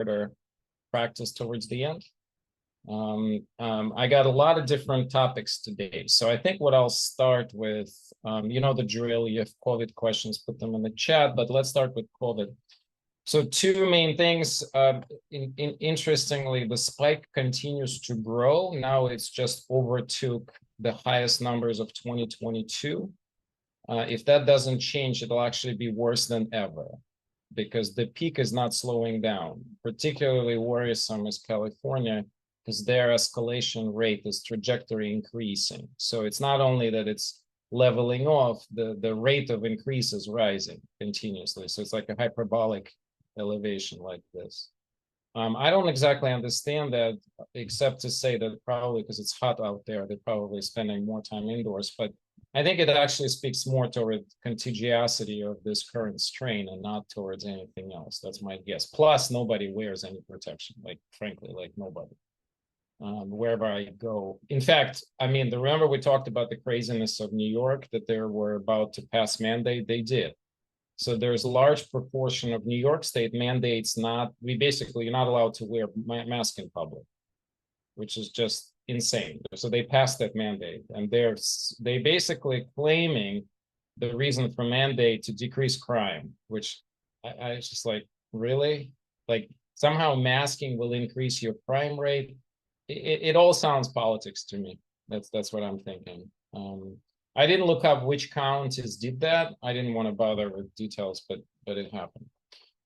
shorter practice towards the end. I got a lot of different topics today. So I think what I'll start with, the drill, you have COVID questions, put them in the chat, but let's start with COVID. So two main things, interestingly, the spike continues to grow. Now it's just overtook the highest numbers of 2022. If that doesn't change, it'll actually be worse than ever, because the peak is not slowing down. Particularly worrisome is California, because their escalation rate is trajectory increasing. So it's not only that it's leveling off, the rate of increase is rising continuously. So it's like a hyperbolic elevation like this. I don't exactly understand that, except to say that probably because it's hot out there, they're probably spending more time indoors. But I think it actually speaks more toward contagiosity of this current strain and not towards anything else. That's my guess. Plus, nobody wears any protection, frankly, nobody. Wherever I go. In fact, remember we talked about the craziness of New York, that they were about to pass mandate? They did. So there's a large proportion of New York State mandates you're not allowed to wear mask in public, which is just insane. So they passed that mandate, and they basically claiming the reason for mandate to decrease crime, which I just really? Somehow masking will increase your crime rate. It all sounds politics to me. That's what I'm thinking. I didn't look up which counties did that. I didn't want to bother with details, but it happened.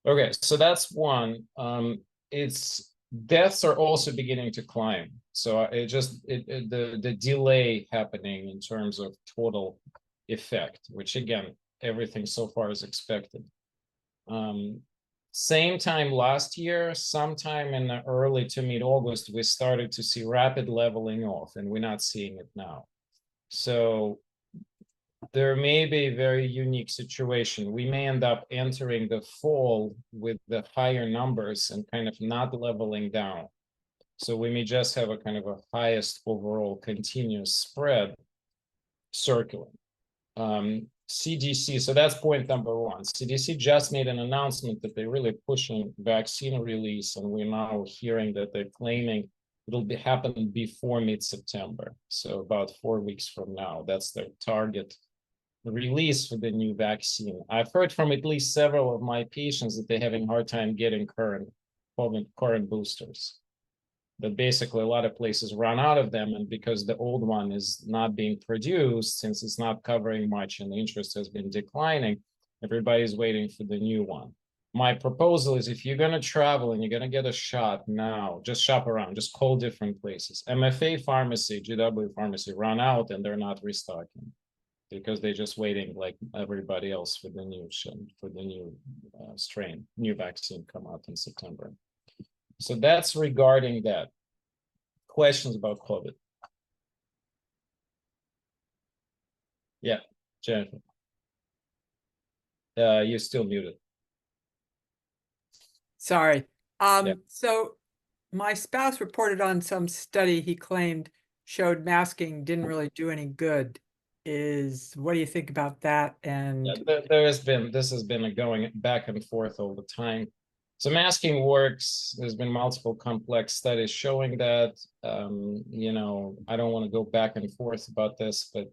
Okay, so that's one. Deaths are also beginning to climb. So the delay happening in terms of total effect, which again, everything so far is expected. Same time last year, sometime in the early to mid-August, we started to see rapid leveling off, and we're not seeing it now. So there may be a very unique situation. We may end up entering the fall with the higher numbers and kind of not leveling down. So we may just have a kind of a highest overall continuous spread circulating. CDC, so that's point number one. CDC just made an announcement that they're really pushing vaccine release, and we're now hearing that they're claiming it'll be happening before mid-September. So about 4 weeks from now, that's their target release for the new vaccine. I've heard from at least several of my patients that they're having a hard time getting current boosters. That basically a lot of places run out of them, and because the old one is not being produced, since it's not covering much and the interest has been declining, everybody's waiting for the new one. My proposal is, if you're going to travel and you're going to get a shot now, just shop around, just call different places. MFA pharmacy, GW pharmacy run out and they're not restocking because they're just waiting like everybody else for the new strain, new vaccine come out in September. So that's regarding that. Questions about COVID? Yeah, Jennifer. You're still muted. Sorry. So my spouse reported on some study he claimed showed masking didn't really do any good. What do you think about that? And this has been going back and forth all the time. So masking works. There's been multiple complex studies showing that. I don't want to go back and forth about this, but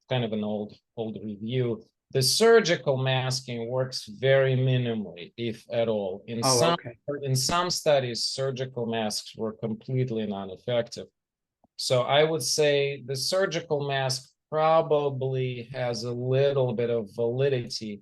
kind of an old review. The surgical masking works very minimally, if at all. In some studies, surgical masks were completely non-effective. So I would say the surgical mask probably has a little bit of validity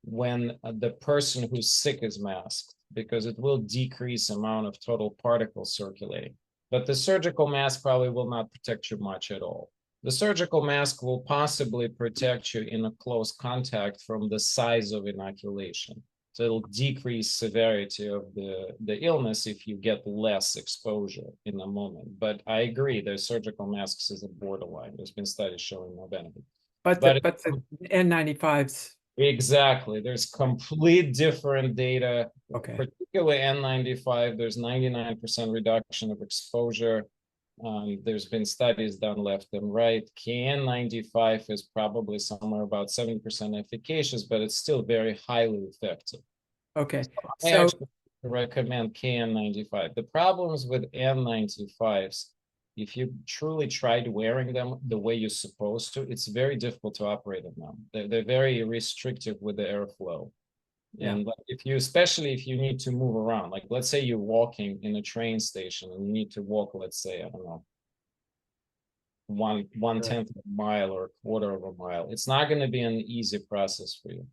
when the person who's sick is masked, because it will decrease amount of total particles circulating. But the surgical mask probably will not protect you much at all. The surgical mask will possibly protect you in a close contact from the size of inoculation. So it'll decrease severity of the illness if you get less exposure in a moment. But I agree, the surgical masks is a borderline. There's been studies showing no benefit. But the N95s. Exactly. There's complete different data. Okay. Particularly N95, there's 99% reduction of exposure. There's been studies done left and right. KN95 is probably somewhere about 70% efficacious, but it's still very highly effective. Okay. So recommend KN95. The problems with N95s, if you truly tried wearing them the way you're supposed to, it's very difficult to operate on them. They're very restrictive with the airflow. And if you, especially if you need to move around, like let's say you're walking in a train station and you need to walk, let's say, I don't know, one-tenth of a mile or a quarter of a mile, it's not going to be an easy process for you.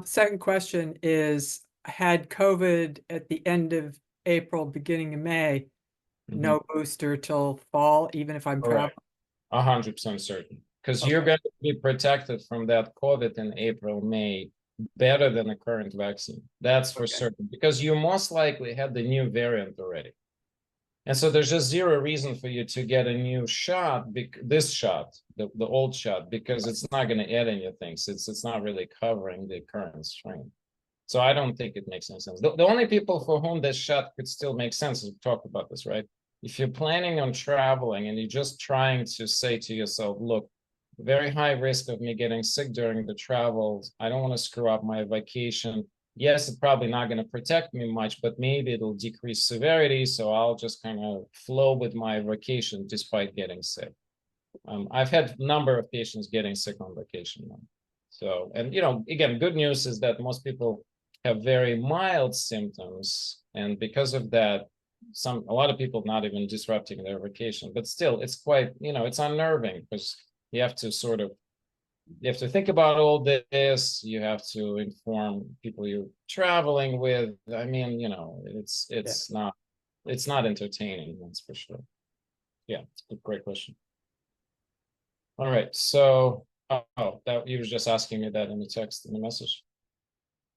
Second question is, I had COVID at the end of April, beginning of May, no booster till fall, even if I'm traveling. 100% certain, because you're going to be protected from that COVID in April, May, better than the current vaccine. That's for certain, because you most likely had the new variant already. And so there's just zero reason for you to get a new shot, this shot, the old shot, because it's not going to add anything. It's not really covering the current strain. So I don't think it makes any sense. The only people for whom this shot could still make sense is we talked about this, right? If you're planning on traveling and you're just trying to say to yourself, look, very high risk of me getting sick during the travels. I don't want to screw up my vacation. Yes, it's probably not going to protect me much, but maybe it'll decrease severity. So I'll just kind of flow with my vacation despite getting sick. I've had a number of patients getting sick on vacation now. So, and again, good news is that most people have very mild symptoms. And because of that, a lot of people not even disrupting their vacation, but still it's quite, it's unnerving because you have to think about all this. You have to inform people you're traveling with. I mean, it's not entertaining, that's for sure. Yeah, it's a great question. All right, so that you were just asking me that in the text, in the message.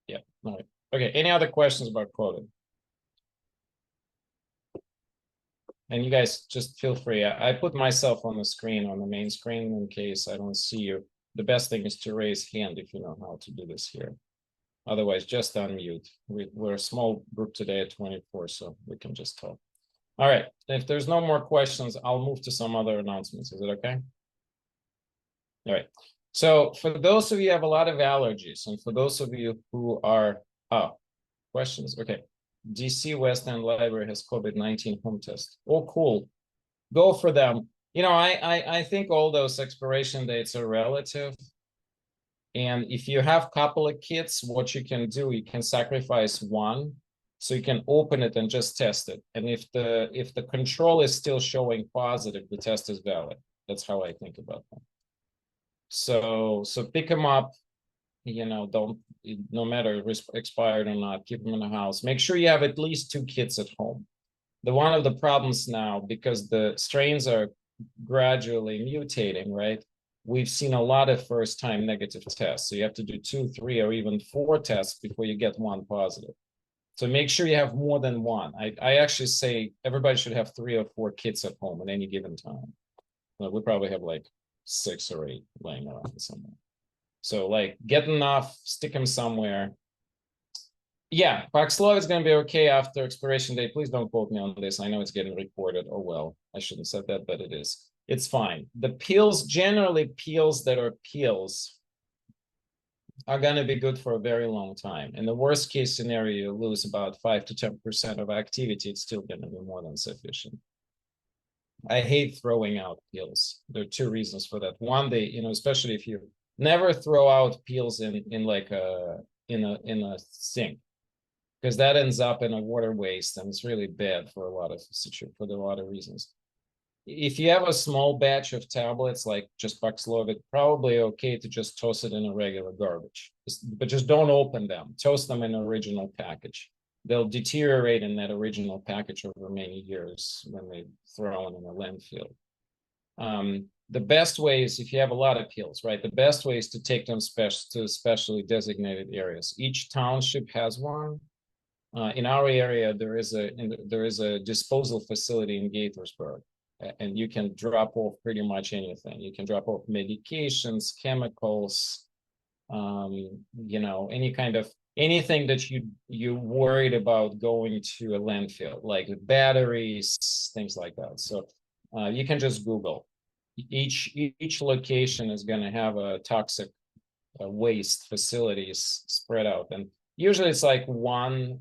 Yeah, all right. Okay, any other questions about COVID? And you guys just feel free. I put myself on the screen, on the main screen, in case I don't see you. The best thing is to raise hand if you know how to do this here. Otherwise, just unmute. We're a small group today at 24, so we can just talk. All right, if there's no more questions, I'll move to some other announcements. Is it okay? All right. So for those of you who have a lot of allergies, and for those of you who are, questions? Okay. DC West End Library has COVID-19 home test. Oh, cool. Go for them. I think all those expiration dates are relative. And if you have a couple of kits, what you can do, you can sacrifice one. So you can open it and just test it. And if the control is still showing positive, the test is valid. That's how I think about that. So pick them up. Don't, no matter expired or not, keep them in the house. Make sure you have at least 2 kits at home. One of the problems now, because the strains are gradually mutating, right? We've seen a lot of first-time negative tests. So you have to do 2, 3, or even 4 tests before you get one positive. So make sure you have more than one. I actually say everybody should have 3 or 4 kits at home at any given time. We probably have like 6 or 8 laying around somewhere. So get enough, stick them somewhere. Yeah, Paxlovid is going to be okay after expiration date. Please don't quote me on this. I know it's getting reported. Oh, well, I shouldn't have said that, but it is. It's fine. The pills, generally pills that are pills, are going to be good for a very long time. In the worst case scenario, you lose about 5 to 10% of activity. It's still going to be more than sufficient. I hate throwing out pills. There are 2 reasons for that. One, especially if you never throw out pills in a sink, because that ends up in a water waste, and it's really bad for a lot of reasons. If you have a small batch of tablets, like just Paxlovid, probably okay to just toss it in a regular garbage, but just don't open them. Toast them in an original package. They'll deteriorate in that original package over many years when they throw them in a landfill. The best way is, if you have a lot of pills, right? The best way is to take them to specially designated areas. Each township has one. In our area, there is a disposal facility in Gaithersburg, and you can drop off pretty much anything. You can drop off medications, chemicals, anything that you worried about going to a landfill, like batteries, things like that. So you can just Google. Each location is going to have a toxic waste facilities spread out, and usually it's like one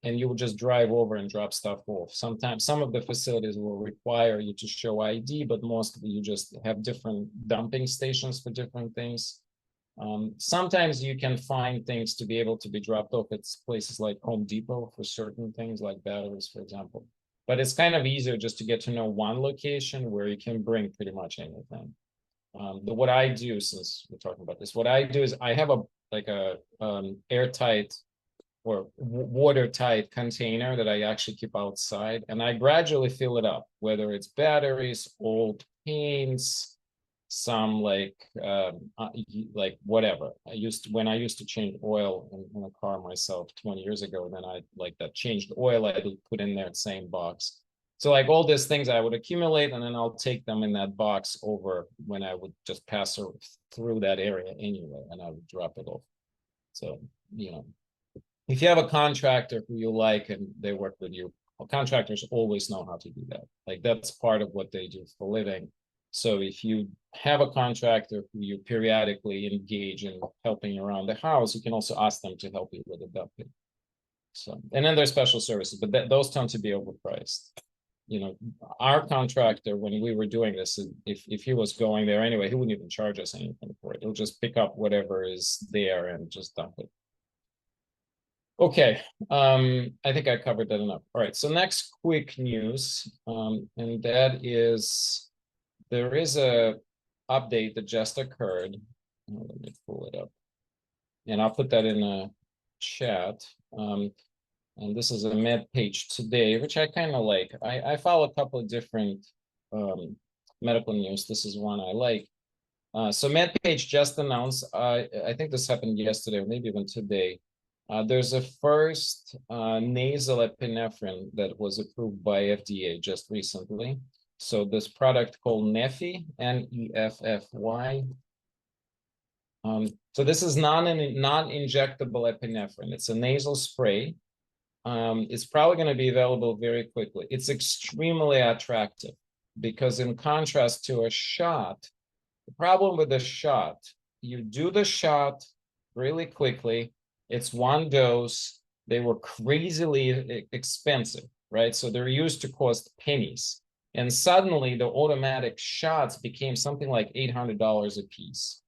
and you would just drive over and drop stuff off. Sometimes some of the facilities will require you to show ID, but mostly you just have different dumping stations for different things. Sometimes you can find things to be able to be dropped off at places like Home Depot for certain things like batteries, for example. But it's kind of easier just to get to know one location where you can bring pretty much anything. What I do, since we're talking about this, what I do is I have a airtight or watertight container that I actually keep outside, and I gradually fill it up, whether it's batteries, old paints, some like whatever. When I used to change oil in a car myself 20 years ago, then I like that changed oil, I put in there the same box. So like all these things I would accumulate, and then I'll take them in that box over when I would just pass through that area anyway, and I would drop it off. So, if you have a contractor who you like and they work with you, well, contractors always know how to do that. Like that's part of what they do for a living. So if you have a contractor who you periodically engage in helping around the house, you can also ask them to help you with the dumping. So, and then there's special services, but those tend to be overpriced. Our contractor, when we were doing this, if he was going there anyway, he wouldn't even charge us anything for it. He'll just pick up whatever is there and just dump it. Okay, I think I covered that enough. All right, so next quick news, and that is there is a update that just occurred. Let me pull it up, and I'll put that in a chat. And this is a MedPage Today, which I kind of like. I follow a couple of different medical news. This is one I like. So MedPage just announced, I think this happened yesterday or maybe even today. There's a first nasal epinephrine that was approved by FDA just recently. So this product called Neffy, N-E-F-F-Y. So this is non-injectable epinephrine. It's a nasal spray. It's probably going to be available very quickly. It's extremely attractive because in contrast to a shot, the problem with the shot, you do the shot really quickly. It's one dose. They were crazily expensive, right? So they're used to cost pennies. And suddenly the automatic shots became something like $800 a piece.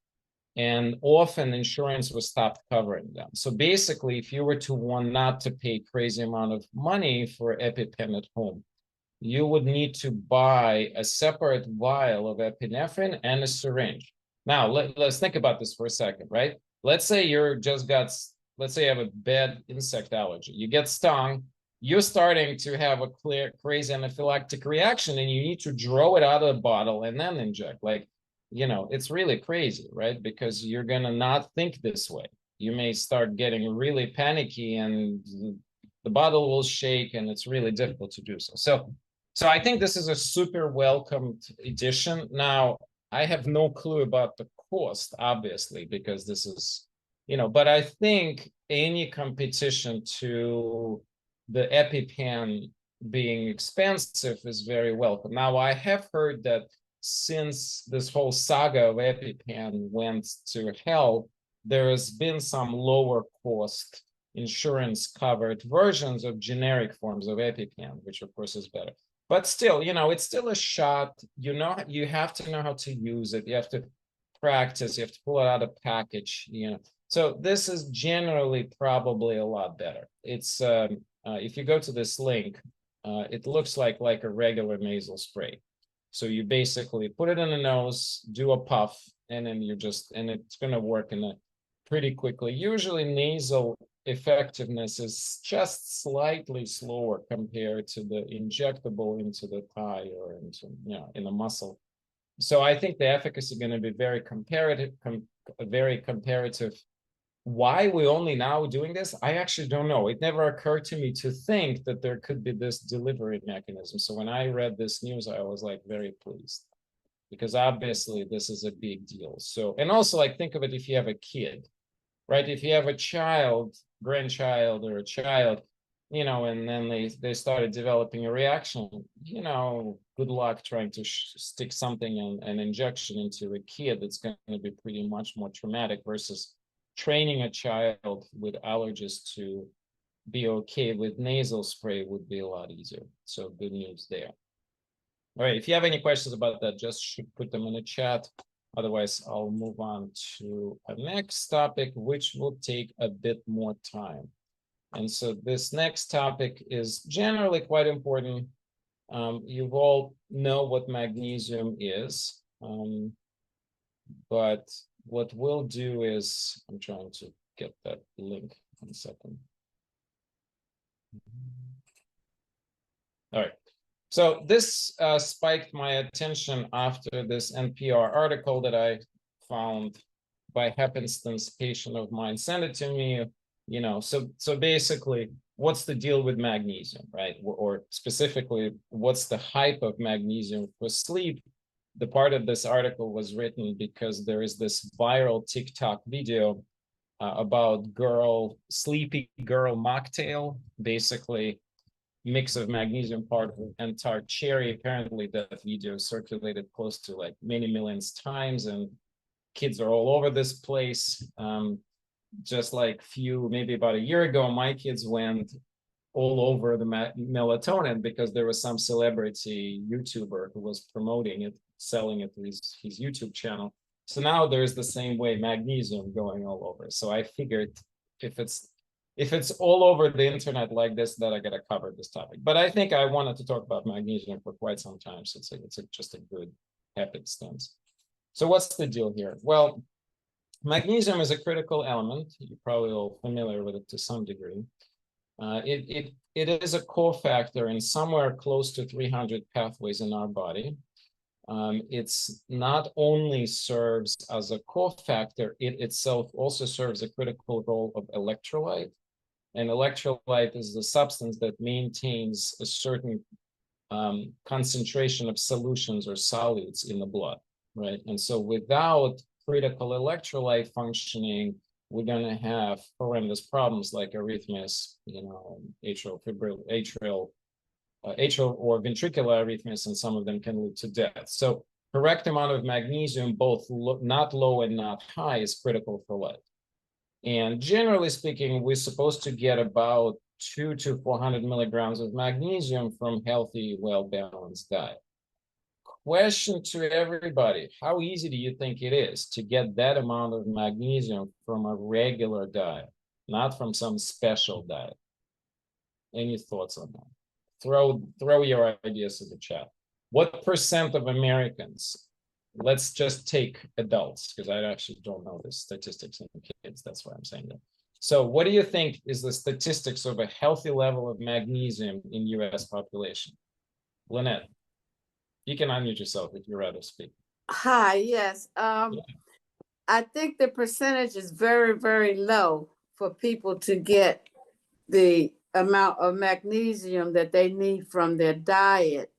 And often insurance was stopped covering them. So basically, if you were to want not to pay crazy amount of money for EpiPen at home, you would need to buy a separate vial of epinephrine and a syringe. Now, let's think about this for a second, right? Let's say let's say you have a bad insect allergy. You get stung, you're starting to have a crazy anaphylactic reaction, and you need to draw it out of the bottle and then inject. It's really crazy, right? Because you're going to not think this way. You may start getting really panicky and the bottle will shake, and it's really difficult to do so. So I think this is a super welcomed addition. Now, I have no clue about the cost, obviously, because this is, but I think any competition to the EpiPen being expensive is very welcome. Now, I have heard that since this whole saga of EpiPen went to hell, there has been some lower cost insurance covered versions of generic forms of EpiPen, which of course is better. But still, it's still a shot. You have to know how to use it. You have to practice. You have to pull it out of package. So this is generally probably a lot better. It's if you go to this link, it looks like a regular nasal spray. So you basically put it in the nose, do a puff, and then it's going to work pretty quickly. Usually nasal effectiveness is just slightly slower compared to the injectable into the thigh or into, in the muscle. So I think the efficacy is going to be very comparative. Why we're only now doing this, I actually don't know. It never occurred to me to think that there could be this delivery mechanism. So when I read this news, I was very pleased, because obviously this is a big deal. So, and also think of it if you have a kid, right? If you have a grandchild or a child, and then they started developing a reaction, good luck trying to stick something, an injection into a kid. That's going to be pretty much more traumatic versus training a child with allergies to be okay with nasal spray would be a lot easier. So good news there. All right, if you have any questions about that, just put them in the chat. Otherwise, I'll move on to a next topic, which will take a bit more time. And so this next topic is generally quite important. You all know what magnesium is, but what we'll do is, I'm trying to get that link 1 second. All right. So this spiked my attention after this NPR article that I found by happenstance. Patient of mine sent it to me. You know, so basically, what's the deal with magnesium, right? Or specifically, what's the hype of magnesium for sleep? The part of this article was written because there is this viral TikTok video about sleepy girl mocktail, basically mix of magnesium powder and tart cherry. Apparently that video circulated close to like many millions times, and kids are all over this place. Just like maybe about a year ago, my kids went all over the melatonin because there was some celebrity YouTuber who was promoting it, selling it to his YouTube channel. So now there's the same way magnesium going all over. So I figured if it's all over the internet like this, that I gotta cover this topic. But I think I wanted to talk about magnesium for quite some time, so it's just a good happenstance. So what's the deal here? Well, magnesium is a critical element. You're probably all familiar with it to some degree. It is a cofactor in somewhere close to 300 pathways in our body. It's not only serves as a cofactor, it itself also serves a critical role of electrolyte. And electrolyte is the substance that maintains a certain concentration of solutions or solids in the blood, right? And so without critical electrolyte functioning, we're going to have horrendous problems like arrhythmias, atrial or ventricular arrhythmias, and some of them can lead to death. So correct amount of magnesium, both not low and not high, is critical for life. And generally speaking, we're supposed to get about 200 to 400 milligrams of magnesium from healthy, well-balanced diet. Question to everybody: how easy do you think it is to get that amount of magnesium from a regular diet, not from some special diet? Any thoughts on that? Throw your ideas in the chat. What percent of Americans, let's just take adults, because I actually don't know the statistics in kids, that's why I'm saying that. So what do you think is the statistics of a healthy level of magnesium in US population? Lynette, you can unmute yourself if you're ready to speak. Hi, yes. I think the percentage is very, very low for people to get the amount of magnesium that they need from their diet.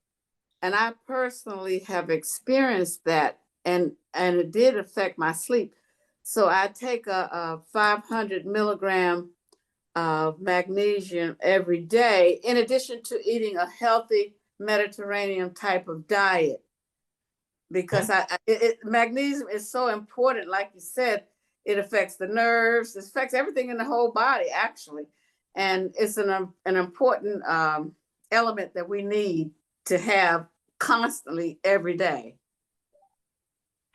And I personally have experienced that, and it did affect my sleep. So I take a 500 milligram of magnesium every day, in addition to eating a healthy Mediterranean type of diet, because magnesium is so important. Like you said, it affects the nerves, it affects everything in the whole body, actually. And it's an important element that we need to have constantly every day.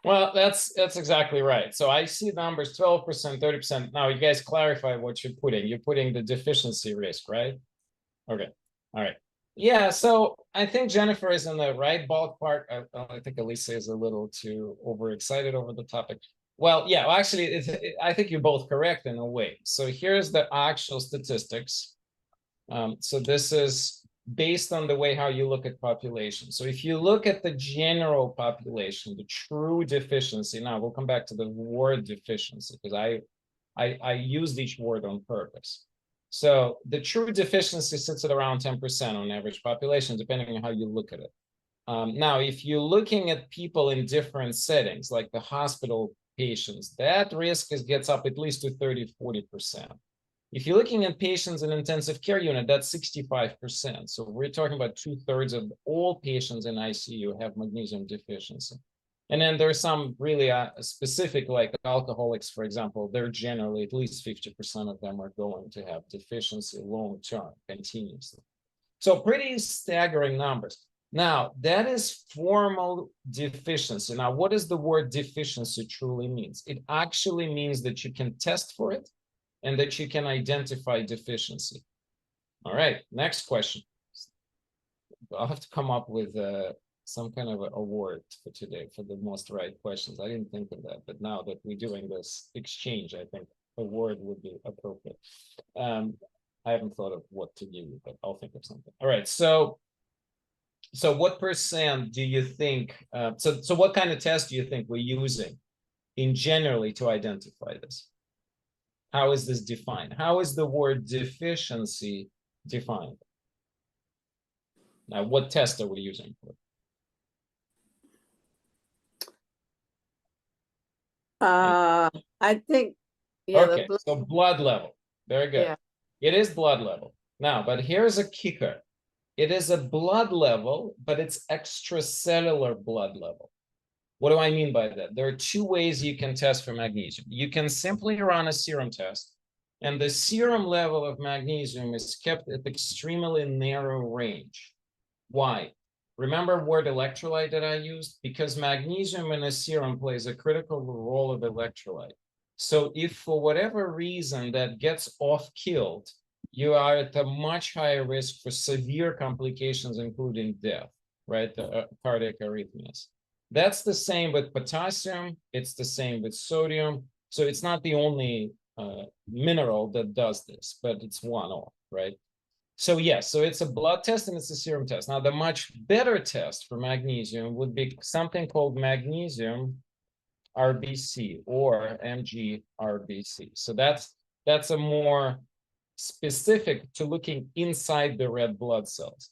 Well, that's exactly right. So I see numbers 12%, 30%. Now you guys clarify what you're putting. You're putting the deficiency risk, right? Okay. All right. Yeah, so I think Jennifer is in the right ballpark. I think Elisa is a little too overexcited over the topic. Well, yeah, actually, I think you're both correct in a way. So here's the actual statistics. So this is based on the way how you look at population. So if you look at the general population, the true deficiency, now we'll come back to the word deficiency because I used each word on purpose. So the true deficiency sits at around 10% on average population, depending on how you look at it. Now, if you're looking at people in different settings, like the hospital patients, that risk gets up at least to 30, 40%. If you're looking at patients in intensive care unit, that's 65%. So we're talking about 2/3 of all patients in ICU have magnesium deficiency. And then there's some really specific, like alcoholics, for example, they're generally at least 50% of them are going to have deficiency long-term, continuously. So pretty staggering numbers. Now, that is formal deficiency. Now, what does the word deficiency truly means? It actually means that you can test for it and that you can identify deficiency. All right, next question. I'll have to come up with some kind of award for today for the most right questions. I didn't think of that, but now that we're doing this exchange, I think award would be appropriate. I haven't thought of what to give you, but I'll think of something. All right, so what percent do you think, so what kind of test do you think we're using in generally to identify this? How is this defined? How is the word deficiency defined? Now, what test are we using for? I think, yeah. Okay, so blood level. Very good. Yeah. It is blood level. Now, but here's a kicker. It is a blood level, but it's extracellular blood level. What do I mean by that? There are two ways you can test for magnesium. You can simply run a serum test, and the serum level of magnesium is kept at extremely narrow range. Why? Remember word electrolyte that I used? Because magnesium in a serum plays a critical role of electrolyte. So if for whatever reason that gets off-killed, you are at a much higher risk for severe complications, including death, right? Cardiac arrhythmias. That's the same with potassium. It's the same with sodium. So it's not the only mineral that does this, but it's one off, right? So yes, so it's a blood test and it's a serum test. Now, the much better test for magnesium would be something called magnesium RBC or MG-RBC. So that's a more specific to looking inside the red blood cells.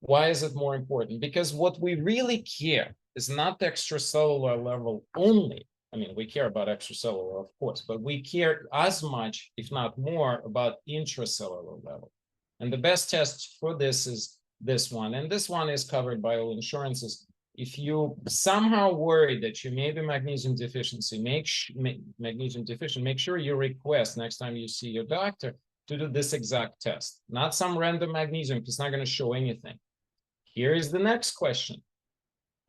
Why is it more important? Because what we really care is not the extracellular level only. I mean, we care about extracellular, of course, but we care as much, if not more, about intracellular level. And the best test for this is this one. And this one is covered by all insurances. If you somehow worry that you may be magnesium deficiency, magnesium deficient, make sure you request next time you see your doctor to do this exact test, not some random magnesium, because it's not going to show anything. Here is the next question.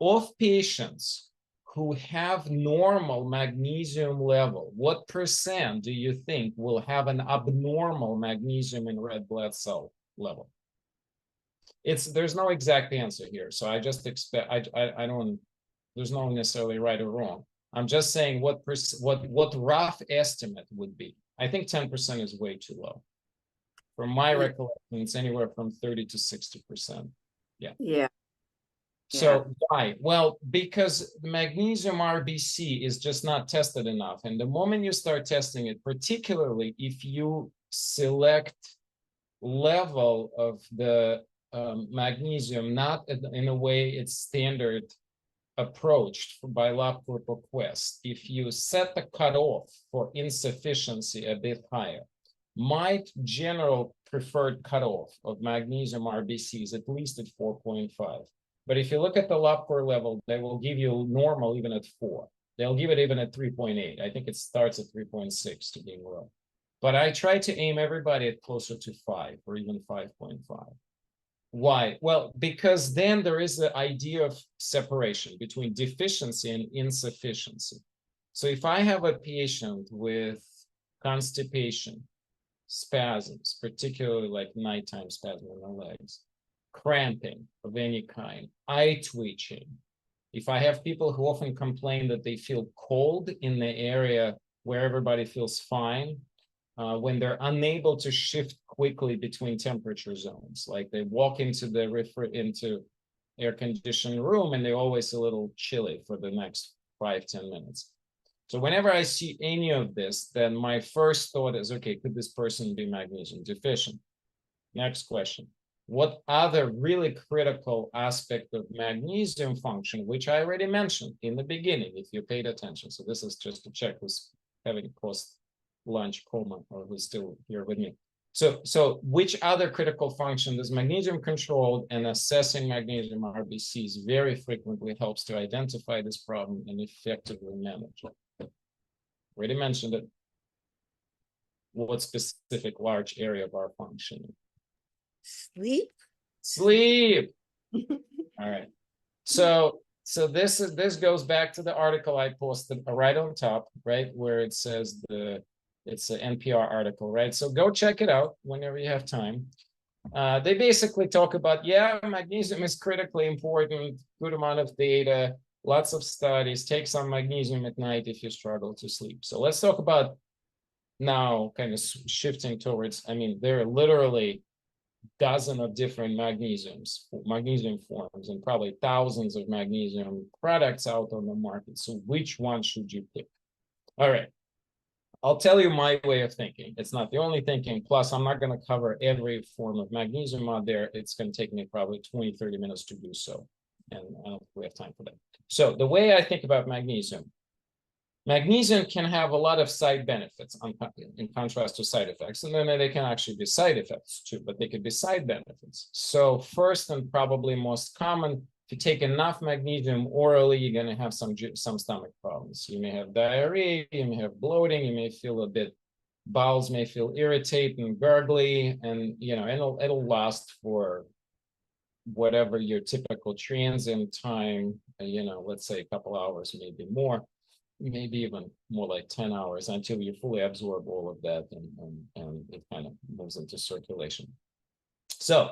Of patients who have normal magnesium level, what percent do you think will have an abnormal magnesium in red blood cell level? There's no exact answer here, so I just expect I don't. There's no necessarily right or wrong. I'm just saying what rough estimate would be. I think 10% is way too low. From my recollection, it's anywhere from 30 to 60%. Yeah. Yeah. So why? Well, because magnesium RBC is just not tested enough. And the moment you start testing it, particularly if you select level of the magnesium, not in a way it's standard approached by LabCorp or Quest, if you set the cutoff for insufficiency a bit higher, my general preferred cutoff of magnesium RBC is at least at 4.5. But if you look at the LabCorp level, they will give you normal even at 4. They'll give it even at 3.8. I think it starts at 3.6 to be low. But I try to aim everybody at closer to 5 or even 5.5. Why? Well, because then there is the idea of separation between deficiency and insufficiency. So if I have a patient with constipation, spasms, particularly like nighttime spasm in the legs, cramping of any kind, eye twitching. If I have people who often complain that they feel cold in the area where everybody feels fine, when they're unable to shift quickly between temperature zones, like they walk into the air-conditioned room and they're always a little chilly for the next 5-10 minutes. So whenever I see any of this, then my first thought is, okay, could this person be magnesium deficient? Next question. What other really critical aspect of magnesium function, which I already mentioned in the beginning, if you paid attention. So this is just to check who's having post-lunch coma or who's still here with me. So which other critical function is magnesium controlled, and assessing magnesium RBCs very frequently helps to identify this problem and effectively manage it. Already mentioned it. What specific large area of our functioning? Sleep. Sleep. All right. So this goes back to the article I posted right on top, right, where it says it's an NPR article, right? So go check it out whenever you have time. They basically talk about, yeah, magnesium is critically important, good amount of data, lots of studies, take some magnesium at night if you struggle to sleep. So let's talk about now kind of shifting towards, I mean, there are literally dozens of different magnesium forms and probably thousands of magnesium products out on the market. So which one should you pick? All right. I'll tell you my way of thinking. It's not the only thinking. Plus, I'm not going to cover every form of magnesium out there. It's going to take me probably 20, 30 minutes to do so. And I don't think we have time for that. So the way I think about magnesium can have a lot of side benefits in contrast to side effects. And then they can actually be side effects too, but they could be side benefits. So first and probably most common, if you take enough magnesium orally, you're going to have some stomach problems. You may have diarrhea, you may have bloating, you may feel a bit, bowels may feel irritated and gurgly, and it'll last for whatever your typical transient time, let's say a couple hours, maybe more, maybe even more like 10 hours until you fully absorb all of that and it kind of moves into circulation. So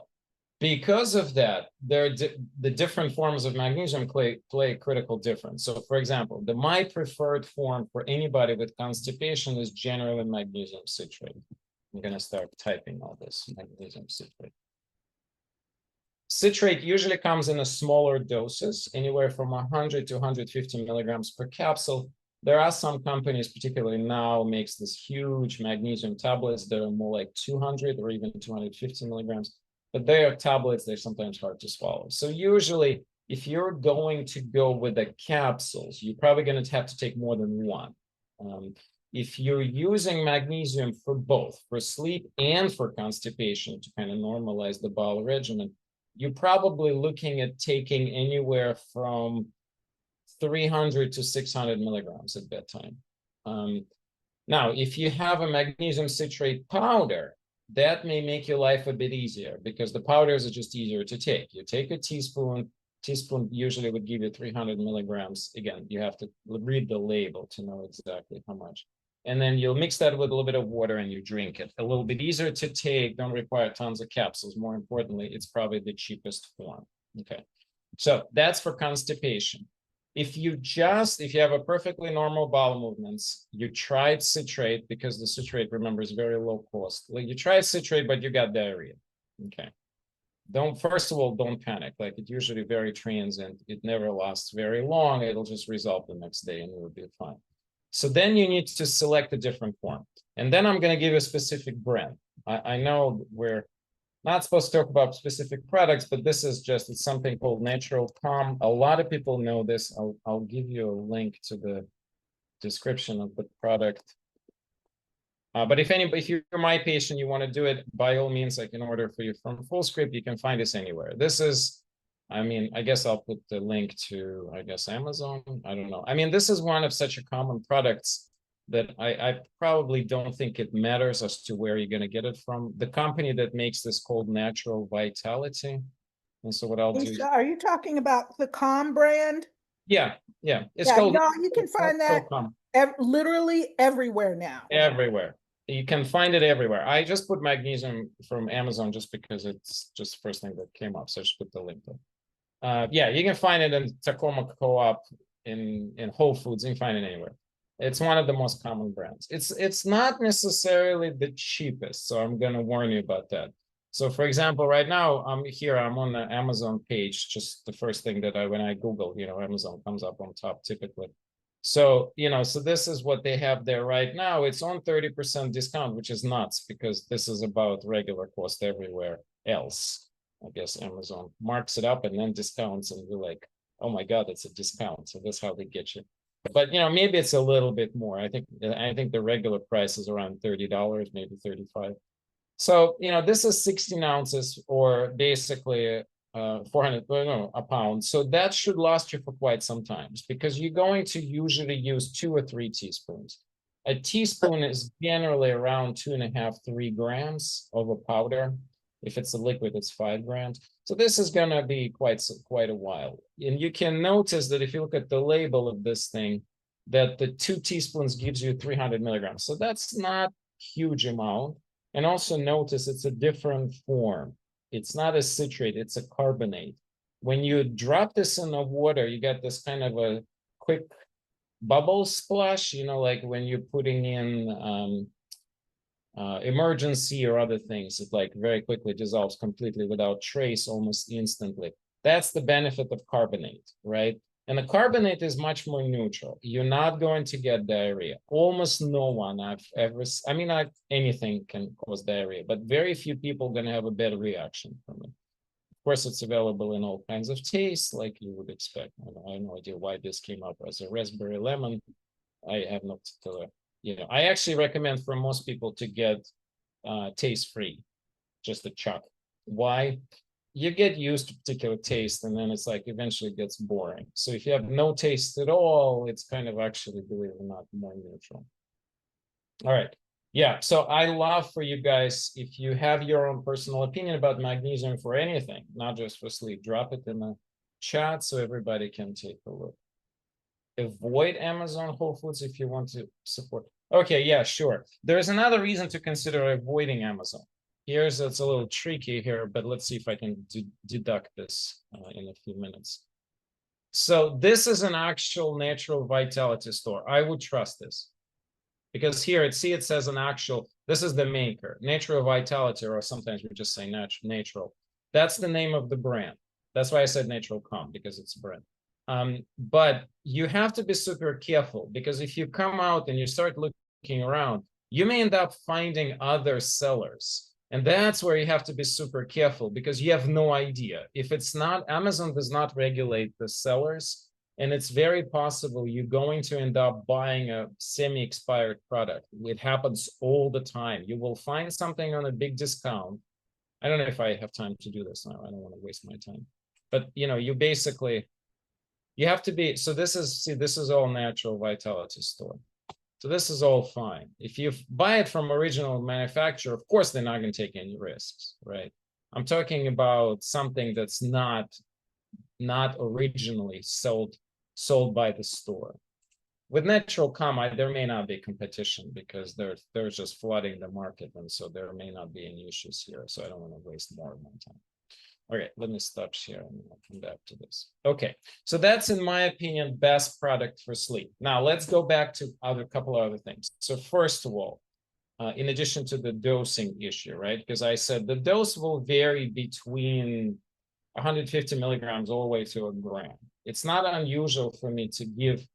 because of that, the different forms of magnesium play a critical difference. So for example, my preferred form for anybody with constipation is generally magnesium citrate. I'm going to start typing all this, magnesium citrate. Citrate usually comes in a smaller doses, anywhere from 100 to 150 milligrams per capsule. There are some companies, particularly now, makes this huge magnesium tablets that are more like 200 or even 250 milligrams. But they are tablets, they're sometimes hard to swallow. So usually, if you're going to go with the capsules, you're probably going to have to take more than one. If you're using magnesium for both, for sleep and for constipation to kind of normalize the bowel regimen, you're probably looking at taking anywhere from 300 to 600 milligrams at bedtime. Now, if you have a magnesium citrate powder, that may make your life a bit easier because the powders are just easier to take. You take a teaspoon usually would give you 300 milligrams. Again, you have to read the label to know exactly how much. And then you'll mix that with a little bit of water and you drink it. A little bit easier to take, don't require tons of capsules. More importantly, it's probably the cheapest form. Okay, so that's for constipation. If you have a perfectly normal bowel movements, you tried citrate, because the citrate, remember, is very low cost. Like you tried citrate, but you got diarrhea. Okay. First of all, don't panic. Like it's usually very transient. It never lasts very long. It'll just resolve the next day and it'll be fine. So then you need to select a different form. And then I'm going to give you a specific brand. I know we're not supposed to talk about specific products, but this is it's something called Natural Calm. A lot of people know this. I'll give you a link to the description of the product. But if you're my patient, you want to do it, by all means, I can order for you from Fullscript. You can find this anywhere. This is, I guess I'll put the link to, Amazon. I don't know. This is one of such a common products that I probably don't think it matters as to where you're going to get it from. The company that makes this called Natural Vitality. And so what I'll do. Are you talking about the Calm brand? Yeah. It's called. No, you can find that literally everywhere now. Everywhere. You can find it everywhere. I just put magnesium from Amazon just because it's just the first thing that came up. So I just put the link there. You can find it in Tacoma Co-op, in Whole Foods. You can find it anywhere. It's one of the most common brands. It's not necessarily the cheapest, so I'm going to warn you about that. So, for example, right now I'm on the Amazon page. Just the first thing that when I Google, Amazon comes up on top typically. So, so this is what they have there right now. It's on 30% discount, which is nuts because this is about regular cost everywhere else. I guess Amazon marks it up and then discounts, and you're like, oh my God, it's a discount. So that's how they get you. But maybe it's a little bit more. I think the regular price is around $30, maybe $35. So, this is 16 ounces or basically 400, no, a pound. So that should last you for quite some time because you're going to usually use 2 or 3 teaspoons. A teaspoon is generally around 2.5, 3 grams of a powder. If it's a liquid, it's 5 grams. So this is going to be quite a while. And you can notice that if you look at the label of this thing, that the 2 teaspoons gives you 300 milligrams. So that's not a huge amount. And also notice it's a different form. It's not a citrate, it's a carbonate. When you drop this in the water, you get this kind of a quick bubble splash, like when you're putting in emergency or other things, it like very quickly dissolves completely without trace, almost instantly. That's the benefit of carbonate, right? And the carbonate is much more neutral. You're not going to get diarrhea. Almost no one I've ever, anything can cause diarrhea, but very few people are going to have a bad reaction from it. Of course, it's available in all kinds of tastes, like you would expect. I have no idea why this came up as a raspberry lemon. I have no particular, I actually recommend for most people to get taste-free, just a chuck. Why? You get used to particular taste and then it's like eventually gets boring. So if you have no taste at all, it's kind of actually, believe it or not, more neutral. All right. Yeah. So I love for you guys, if you have your own personal opinion about magnesium for anything, not just for sleep, drop it in the chat so everybody can take a look. Avoid Amazon Whole Foods if you want to support. Okay. Yeah, sure. There's another reason to consider avoiding Amazon. It's a little tricky here, but let's see if I can deduct this in a few minutes. So this is an actual natural vitality store. I would trust this because here it says an actual, this is the maker, natural vitality, or sometimes we just say natural. That's the name of the brand. That's why I said natural.com, because it's a brand. But you have to be super careful because if you come out and you start looking around, you may end up finding other sellers. And that's where you have to be super careful because you have no idea. If it's not, Amazon does not regulate the sellers, and it's very possible you're going to end up buying a semi-expired product. It happens all the time. You will find something on a big discount. I don't know if I have time to do this now. I don't want to waste my time. But you basically, you have to be, so this is all natural vitality store. So this is all fine. If you buy it from original manufacturer, of course, they're not going to take any risks, right? I'm talking about something that's not originally sold by the store. With natural.com, there may not be competition because they're just flooding the market, and so there may not be any issues here. So I don't want to waste more of my time. Okay, let me stop here and I'll come back to this. Okay, so that's, in my opinion, best product for sleep. Now let's go back to a couple of other things. So first of all, in addition to the dosing issue, right? Because I said the dose will vary between 150 milligrams all the way to a gram. It's not unusual for me to give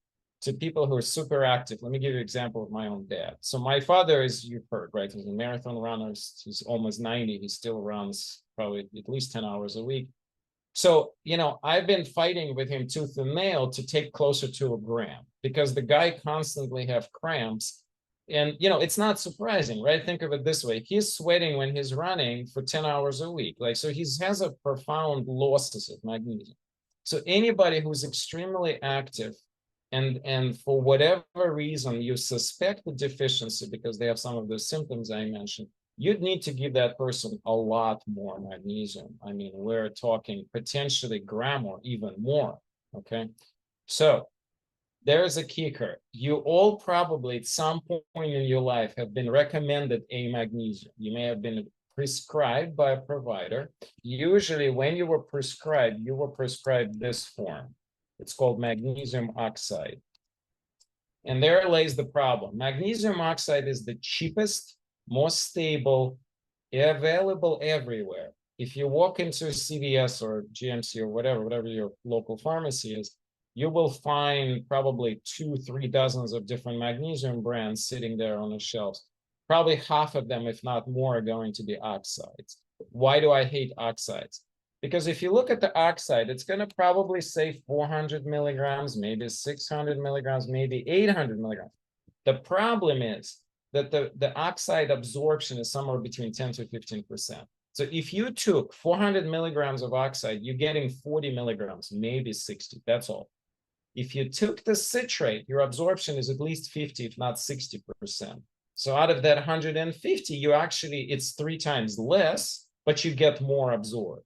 to people who are super active. Let me give you an example of my own dad. So my father is, you've heard, right? He's a marathon runner. He's almost 90. He still runs probably at least 10 hours a week. So, I've been fighting with him tooth and nail to take closer to a gram because the guy constantly have cramps. And, it's not surprising, right? Think of it this way. He's sweating when he's running for 10 hours a week. So he has a profound losses of magnesium. So anybody who's extremely active and for whatever reason you suspect the deficiency because they have some of the symptoms I mentioned, you'd need to give that person a lot more magnesium. I mean, we're talking potentially gram or even more, okay? So there's a kicker. You all probably at some point in your life have been recommended a magnesium. You may have been prescribed by a provider. Usually when you were prescribed this form. It's called magnesium oxide. And there lays the problem. Magnesium oxide is the cheapest, most stable, available everywhere. If you walk into CVS or GMC or whatever your local pharmacy is, you will find probably 2-3 dozens of different magnesium brands sitting there on the shelves. Probably half of them, if not more, are going to be oxides. Why do I hate oxides? Because if you look at the oxide, it's going to probably say 400 milligrams, maybe 600 milligrams, maybe 800 milligrams. The problem is that the oxide absorption is somewhere between 10 to 15%. So if you took 400 milligrams of oxide, you're getting 40 milligrams, maybe 60, that's all. If you took the citrate, your absorption is at least 50, if not 60%. So out of that 150, you actually, it's 3 times less, but you get more absorbed.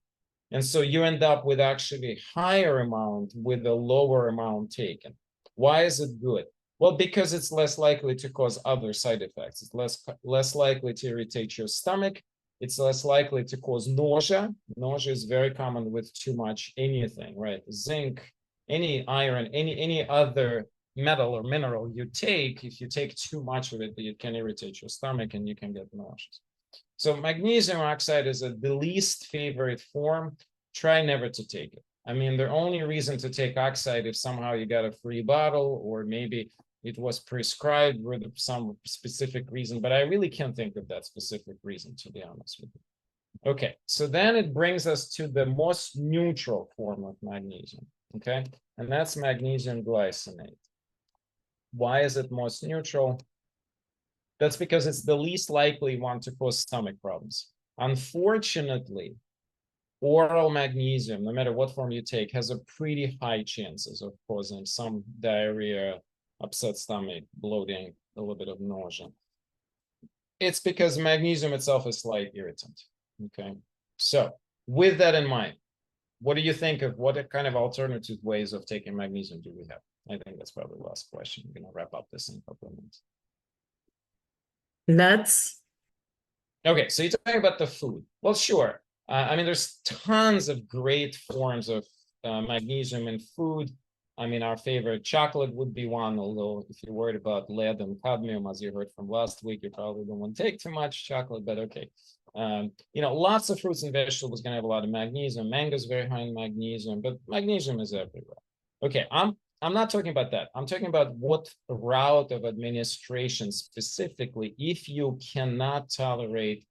And so you end up with actually higher amount with a lower amount taken. Why is it good? Well, because it's less likely to cause other side effects. It's less likely to irritate your stomach. It's less likely to cause nausea. Nausea is very common with too much anything, right? Zinc, any iron, any other metal or mineral you take, if you take too much of it, it can irritate your stomach and you can get nauseous. So magnesium oxide is the least favorite form. Try never to take it. I mean, the only reason to take oxide if somehow you got a free bottle or maybe it was prescribed with some specific reason, but I really can't think of that specific reason, to be honest with you. Okay, so then it brings us to the most neutral form of magnesium, okay? And that's magnesium glycinate. Why is it most neutral? That's because it's the least likely one to cause stomach problems. Unfortunately, oral magnesium, no matter what form you take, has a pretty high chances of causing some diarrhea, upset stomach, bloating, a little bit of nausea. It's because magnesium itself is slight irritant, okay? So with that in mind, what do you think of what kind of alternative ways of taking magnesium do we have? I think that's probably the last question. We're gonna wrap up this in a couple of minutes. Nuts. Okay, so you're talking about the food. Well, sure. I mean, there's tons of great forms of magnesium in food. I mean, our favorite chocolate would be one, although if you're worried about lead and cadmium, as you heard from last week, you probably don't want to take too much chocolate, but okay. You know, lots of fruits and vegetables going to have a lot of magnesium. Mango is very high in magnesium, but magnesium is everywhere. Okay, I'm not talking about that. I'm talking about what route of administration specifically, if you cannot tolerate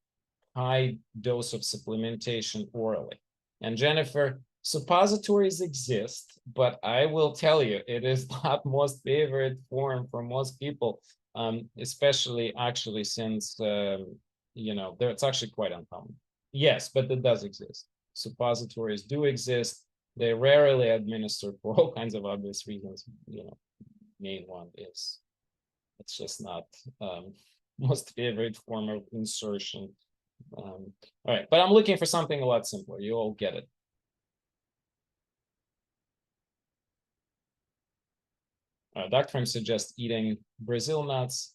high dose of supplementation orally. And Jennifer, suppositories exist, but I will tell you, it is not most favorite form for most people, especially actually since, you know, it's actually quite uncommon. Yes, but it does exist. Suppositories do exist. They rarely administer for all kinds of obvious reasons. You know, main one is it's just not most favorite form of insertion. All right, but I'm looking for something a lot simpler. You all get it. Dr. Frim suggests eating Brazil nuts.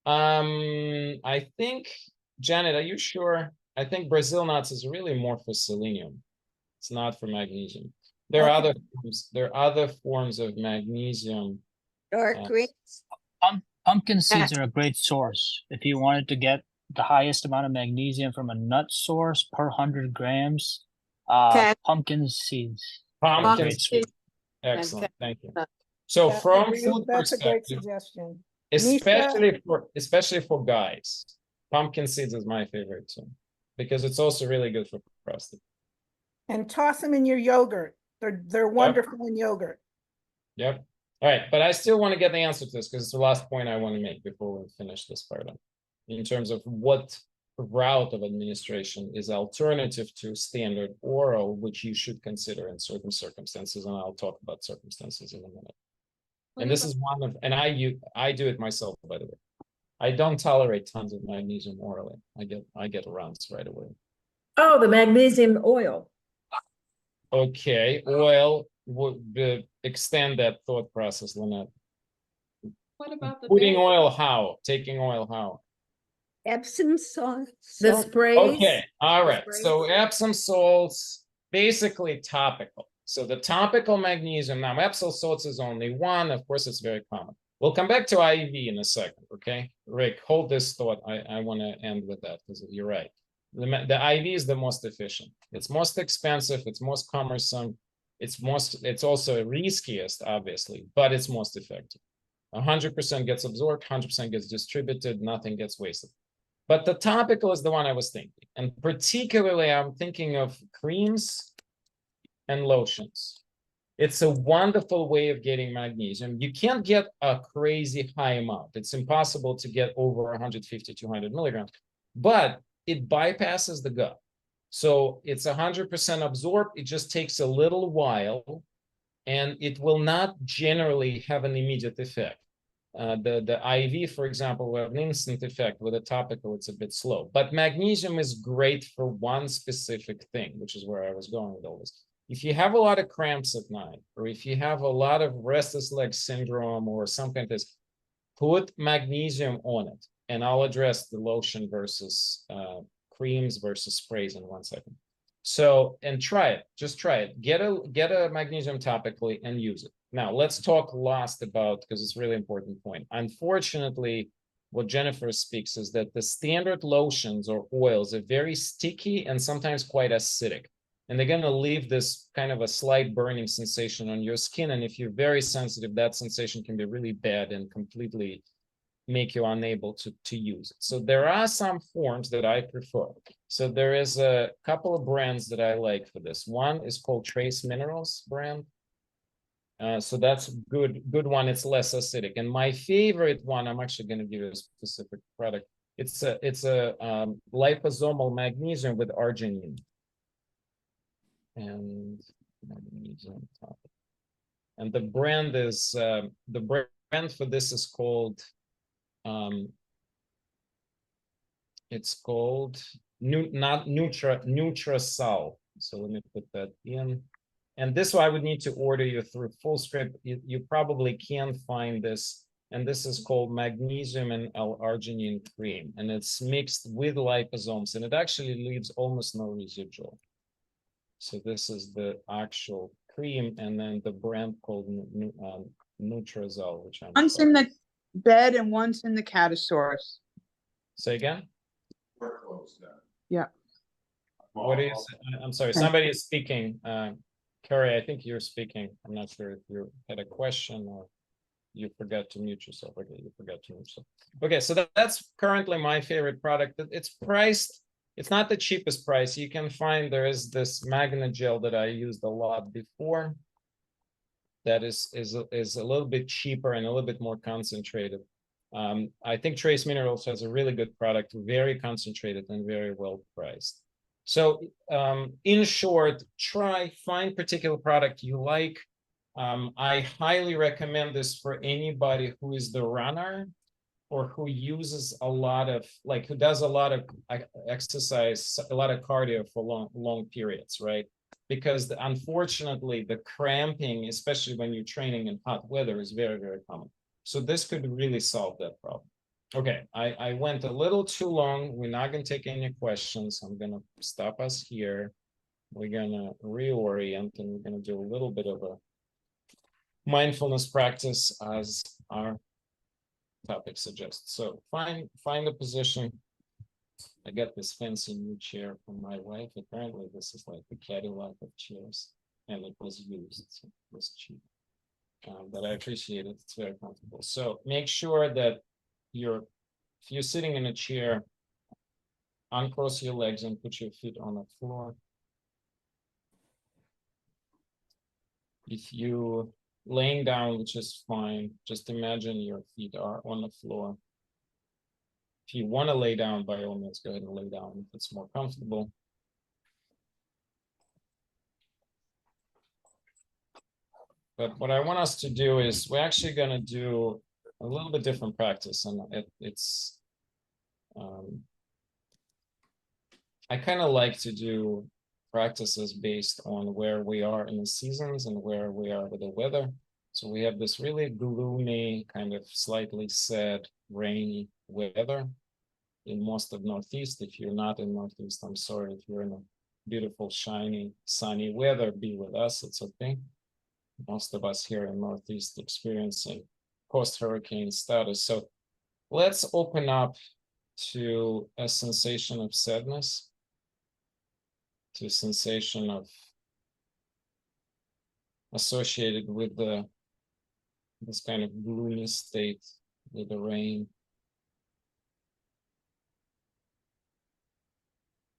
I think, Janet, are you sure? I think Brazil nuts is really more for selenium. It's not for magnesium. There are other forms. There are other forms of magnesium. Dark greens. Pumpkin seeds are a great source. If you wanted to get the highest amount of magnesium from a nut source per 100 grams, pumpkin seeds. Pumpkin seeds. Excellent. Thank you. So from food that's a great perspective, suggestion. especially for guys, pumpkin seeds is my favorite too, because it's also really good for prostate. And toss them in your yogurt. They're wonderful in yogurt. Yep. All right, but I still want to get the answer to this because it's the last point I want to make before we finish this part up. In terms of what route of administration is alternative to standard oral, which you should consider in certain circumstances, and I'll talk about circumstances in a minute. And this is one of, and I do it myself, by the way. I don't tolerate tons of magnesium orally. I get runs right away. Oh, the magnesium oil. Okay, oil would extend that thought process, Lynette. What about the putting oil? How? Taking oil? How? Epsom salts? The sprays. Okay, all right. So Epsom salts, basically topical. So the topical magnesium, now Epsom salts is only one. Of course, it's very common. We'll come back to IV in a second, okay? Rick, hold this thought. I want to end with that because you're right. The IV is the most efficient. It's most expensive. It's most cumbersome. It's also riskiest, obviously, but it's most effective. 100% gets absorbed, 100% gets distributed, nothing gets wasted. But the topical is the one I was thinking. And particularly, I'm thinking of creams and lotions. It's a wonderful way of getting magnesium. You can't get a crazy high amount. It's impossible to get over 150, 200 milligrams, but it bypasses the gut. So it's 100% absorbed. It just takes a little while, and it will not generally have an immediate effect. The IV, for example, will have an instant effect. With a topical, it's a bit slow. But magnesium is great for one specific thing, which is where I was going with all this. If you have a lot of cramps at night, or if you have a lot of restless leg syndrome or something like this, put magnesium on it. And I'll address the lotion versus creams versus sprays in 1 second. So, and try it, just try it. Get a magnesium topically and use it. Now, let's talk last about, because it's a really important point. Unfortunately, what Jennifer speaks is that the standard lotions or oils are very sticky and sometimes quite acidic. And they're going to leave this kind of a slight burning sensation on your skin. And if you're very sensitive, that sensation can be really bad and completely make you unable to use it. So there are some forms that I prefer. So there is a couple of brands that I like for this. One is called Trace Minerals brand. So that's good one. It's less acidic. And my favorite one, I'm actually going to give you a specific product. It's a liposomal magnesium with arginine. And magnesium top. And the brand is the brand for this is called it's called Nutrasol. So let me put that in. And this one I would need to order you through full script. You probably can find this. And this is called magnesium and L-arginine cream. And it's mixed with liposomes. And it actually leaves almost no residual. So this is the actual cream. And then the brand called Nutrazol, which I'm one's in the bed and one's in the catasaurus. Say again? We're close now. Yeah. What is, I'm sorry, somebody is speaking. Carrie, I think you're speaking. I'm not sure if you had a question or you forgot to mute yourself. Okay, you forgot to mute yourself. Okay, so that's currently my favorite product. It's priced, it's not the cheapest price. You can find there is this Magna gel that I used a lot before. That is a little bit cheaper and a little bit more concentrated. I think Trace Minerals has a really good product, very concentrated and very well priced. So in short, find particular product you like. I highly recommend this for anybody who is the runner or who uses a lot of, like, who does a lot of exercise, a lot of cardio for long periods, right? Because unfortunately, the cramping, especially when you're training in hot weather, is very, very common. So this could really solve that problem. Okay, I went a little too long. We're not going to take any questions. I'm going to stop us here. We're going to reorient and we're going to do a little bit of a mindfulness practice as our topic suggests. So find a position. I got this fancy new chair from my wife. Apparently this is like the Cadillac of chairs, and it was used, so it was cheap. But I appreciate it, it's very comfortable. So make sure that if you're sitting in a chair, uncross your legs and put your feet on the floor. If you laying down, which is fine, just imagine your feet are on the floor. If you want to lay down, by all means, go ahead and lay down if it's more comfortable. But what I want us to do is we're actually going to do a little bit different practice, and it's I kind of like to do practices based on where we are in the seasons and where we are with the weather. So we have this really gloomy, kind of slightly sad, rainy weather in most of Northeast. If you're not in Northeast, I'm sorry. If you're in a beautiful, shiny, sunny weather, be with us. It's okay. Most of us here in Northeast experiencing post-hurricane status. So let's open up to a sensation of sadness, to a sensation of associated with this kind of gloomy state with the rain.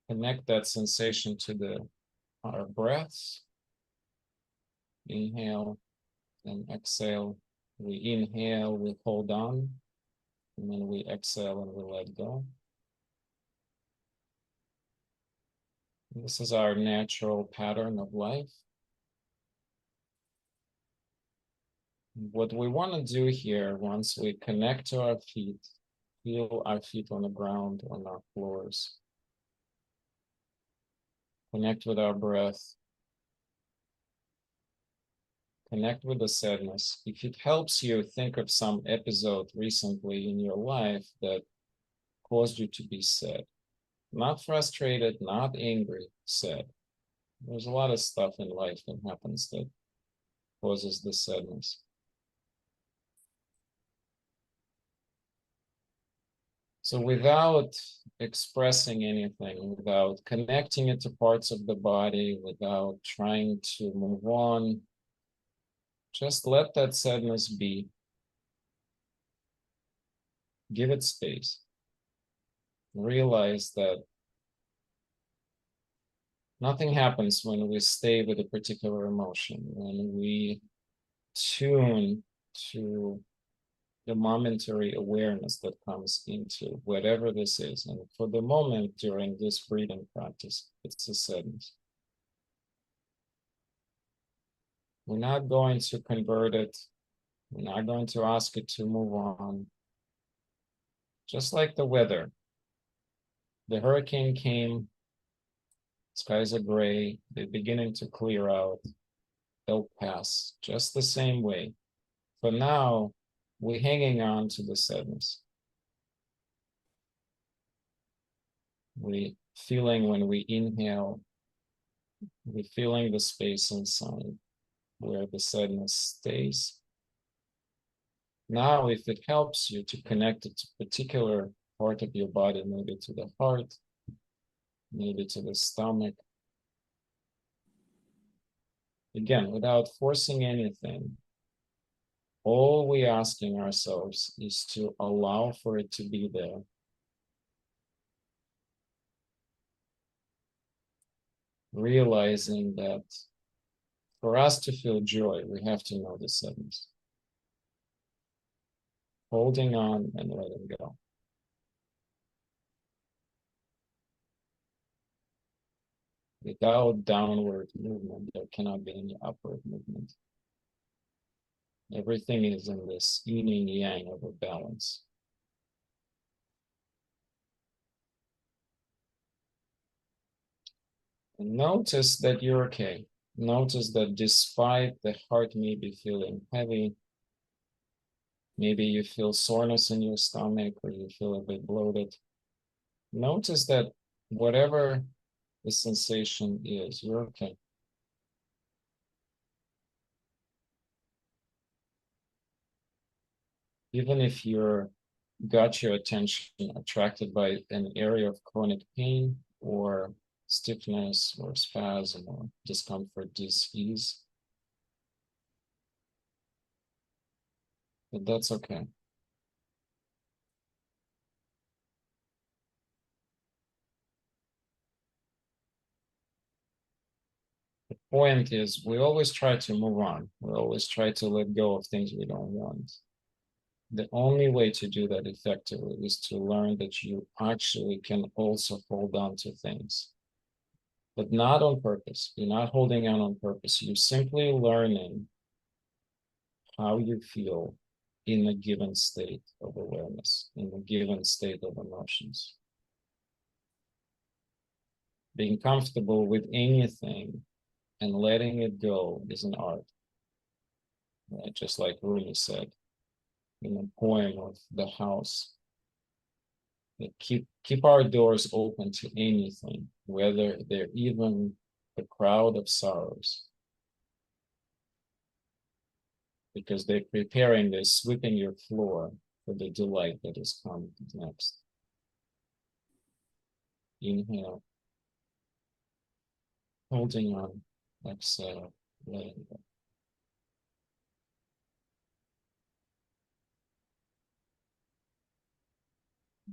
Connect that sensation to our breaths. Inhale and exhale. We inhale, we hold on, and then we exhale and we let go. This is our natural pattern of life. What we want to do here, once we connect to our feet, feel our feet on the ground, on our floors, connect with our breath, connect with the sadness. If it helps you, think of some episode recently in your life that caused you to be sad. Not frustrated, not angry, sad. There's a lot of stuff in life that happens that causes the sadness. So without expressing anything, without connecting it to parts of the body, without trying to move on, just let that sadness be. Give it space. Realize that nothing happens when we stay with a particular emotion, when we tune to the momentary awareness that comes into whatever this is. And for the moment during this breathing practice, it's a sadness. We're not going to convert it. We're not going to ask it to move on. Just like the weather. The hurricane came, skies are gray, they're beginning to clear out. They'll pass just the same way. For now, we're hanging on to the sadness. We feeling when we inhale, we're feeling the space inside where the sadness stays. Now, if it helps you to connect it to a particular part of your body, maybe to the heart, maybe to the stomach. Again, without forcing anything, all we're asking ourselves is to allow for it to be there. Realizing that for us to feel joy, we have to know the sadness. Holding on and letting go. Without downward movement, there cannot be any upward movement. Everything is in this yin and yang of a balance. And notice that you're okay. Notice that despite the heart may be feeling heavy, maybe you feel soreness in your stomach or you feel a bit bloated. Notice that whatever the sensation is, you're okay. Even if you're got your attention attracted by an area of chronic pain or stiffness or spasm or discomfort, dis-ease, but that's okay. The point is, we always try to move on. We always try to let go of things we don't want. The only way to do that effectively is to learn that you actually can also hold on to things, but not on purpose. You're not holding on purpose. You're simply learning how you feel in a given state of awareness, in a given state of emotions. Being comfortable with anything and letting it go is an art. Right? Just like Rumi said in the poem of The House, that keep our doors open to anything, whether they're even a crowd of sorrows, because they're preparing, they're sweeping your floor for the delight that is coming next. Inhale, holding on, exhale, letting go.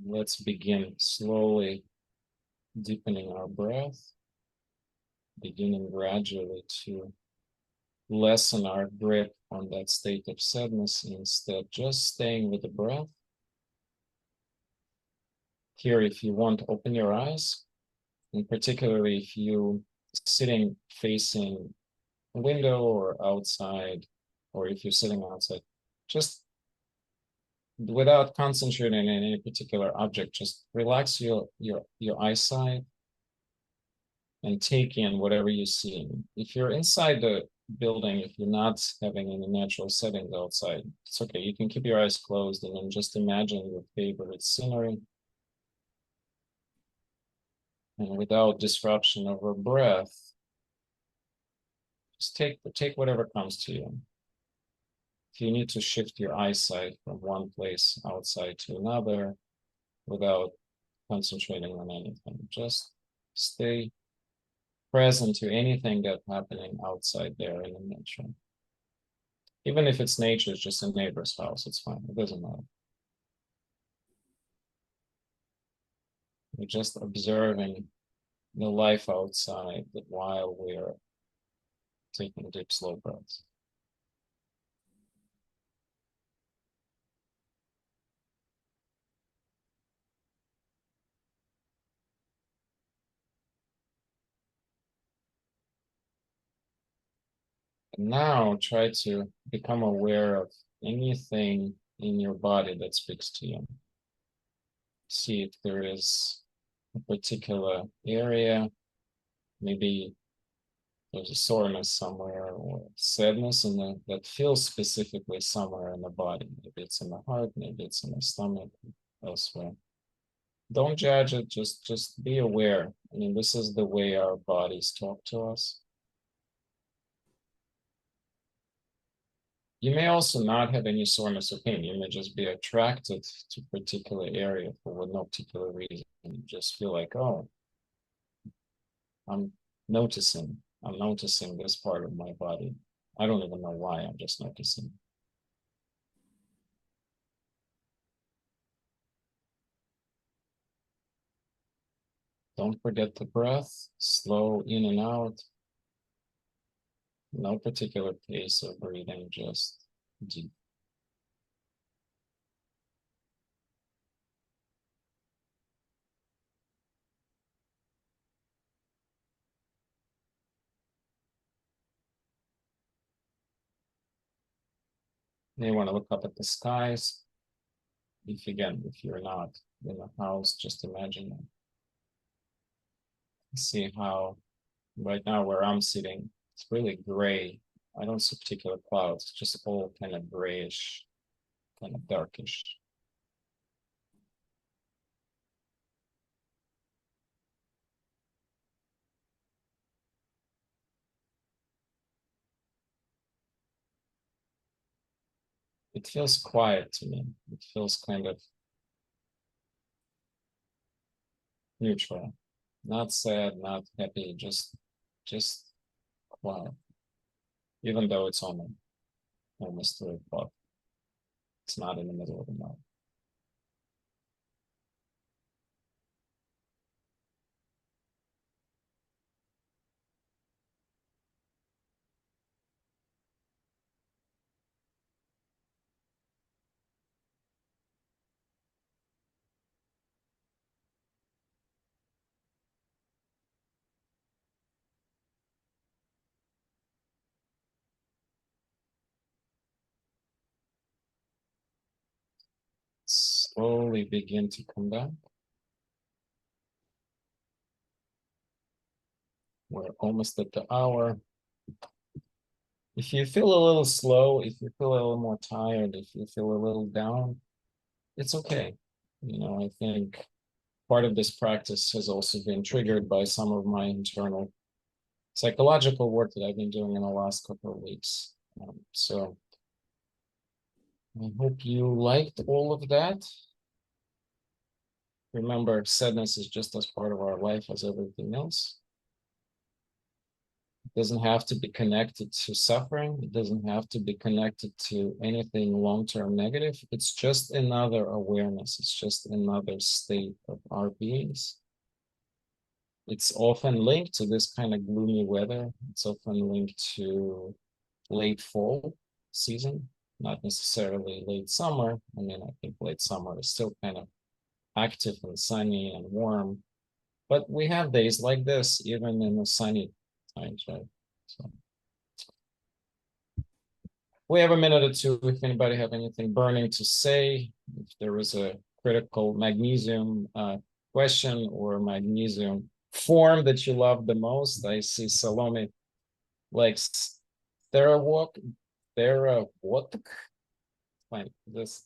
Let's begin slowly deepening our breath, beginning gradually to lessen our grip on that state of sadness, and instead just staying with the breath. Here, if you want, open your eyes, and particularly if you sitting facing a window or outside, or if you're sitting outside, just without concentrating on any particular object, just relax your eyesight and take in whatever you see. If you're inside the building, if you're not having any natural settings outside, it's okay. You can keep your eyes closed and then just imagine your favorite scenery. And without disruption of our breath, just take whatever comes to you. If you need to shift your eyesight from one place outside to another without concentrating on anything, just stay present to anything that's happening outside there in the nature. Even if it's nature, it's just a neighbor's house, it's fine, it doesn't matter. We're just observing the life outside while we're taking deep, slow breaths. And now try to become aware of anything in your body that speaks to you. See if there is a particular area, maybe there's a soreness somewhere or sadness that feels specifically somewhere in the body. Maybe it's in the heart, maybe it's in the stomach, elsewhere. Don't judge it, just be aware. I mean, this is the way our bodies talk to us. You may also not have any soreness or pain. You may just be attracted to a particular area for no particular reason. You just feel like, oh, I'm noticing this part of my body. I don't even know why, I'm just noticing. Don't forget the breath, slow in and out. No particular pace of breathing, just deep. You want to look up at the skies. If you're not in the house, just imagine that. See how right now where I'm sitting, it's really gray. I don't see particular clouds, it's just all kind of grayish, kind of darkish. It feels quiet to me. It feels kind of neutral. Not sad, not happy, just quiet. Even though it's only almost 3 o'clock. It's not in the middle of the night. Slowly begin to come back. We're almost at the hour. If you feel a little slow, if you feel a little more tired, if you feel a little down, it's okay. You know, I think part of this practice has also been triggered by some of my internal psychological work that I've been doing in the last couple of weeks. So I hope you liked all of that. Remember, sadness is just as part of our life as everything else. It doesn't have to be connected to suffering. It doesn't have to be connected to anything long-term negative. It's just another awareness. It's just another state of our beings. It's often linked to this kind of gloomy weather. It's often linked to late fall season, not necessarily late summer. I mean, I think late summer is still kind of active and sunny and warm, but we have days like this even in the sunny times, right? So we have a minute or two if anybody have anything burning to say. If there is a critical magnesium question or magnesium form that you love the most. I see Salome likes Therawalk. Fine. Is this